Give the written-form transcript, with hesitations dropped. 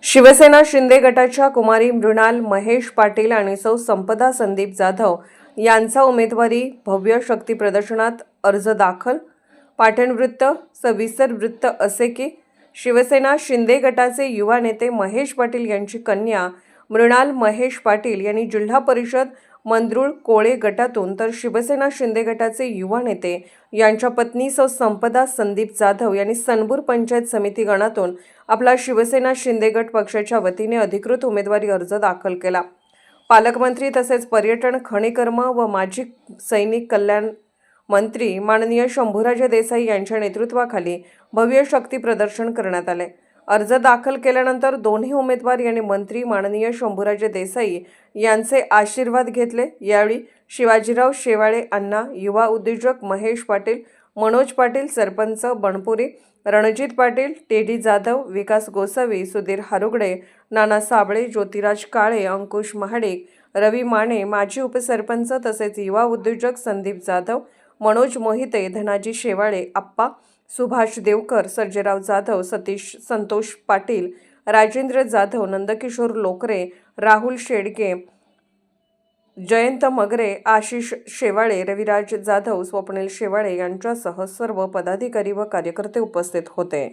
शिवसेना शिंदे गटाच्या कुमारी मृणाल महेश पाटील आणि सौ संपदा संदीप जाधव यांचा उमेदवारी भव्य शक्ती प्रदर्शनात अर्ज दाखल। पाटण वृत्त। सविस्तर वृत्त असे की शिवसेना शिंदे गटाचे युवा नेते महेश पाटील यांची कन्या मृणाल महेश पाटील यांनी जिल्हा परिषद मंद्रुळ कोळे गटातून तर शिवसेना शिंदे गटाचे युवा नेते यांच्या पत्नी सौ संपदा संदीप जाधव यांनी सनपूर पंचायत समिती गणातून आपला शिवसेना शिंदे गट पक्षाच्या वतीने अधिकृत उमेदवारी अर्ज दाखल केला। पालकमंत्री तसेच पर्यटन, खनिकर्म व माजी सैनिक कल्याण मंत्री माननीय शंभूराजे देसाई यांच्या नेतृत्वाखाली भव्य शक्ती प्रदर्शन करण्यात आले। अर्ज दाखल केल्यानंतर दोन्ही उमेदवार यांनी मंत्री माननीय शंभूराजे देसाई यांचे आशीर्वाद घेतले। यावेळी शिवाजीराव शेवाळे अण्णा, युवा उद्योजक महेश पाटील, मनोज पाटील, सरपंच बनपुरी, रणजित पाटील, टेडी जाधव, विकास गोसावी, सुधीर हारुगडे, नाना साबळे, ज्योतिराज काळे, अंकुश महाडिक, रवी माने, माजी उपसरपंच तसेच युवा उद्योजक संदीप जाधव, मनोज मोहिते, धनाजी शेवाळे, आप्पा, सुभाष देवकर, सर्जेराव जाधव, सतीश संतोष पाटील, राजेंद्र जाधव, नंदकिशोर लोकरे, राहुल शेडके, जयंत मगरे, आशिष शेवाळे, रविराज जाधव, स्वप्नील शेवाळे यांच्यासह सर्व पदाधिकारी व कार्यकर्ते उपस्थित होते।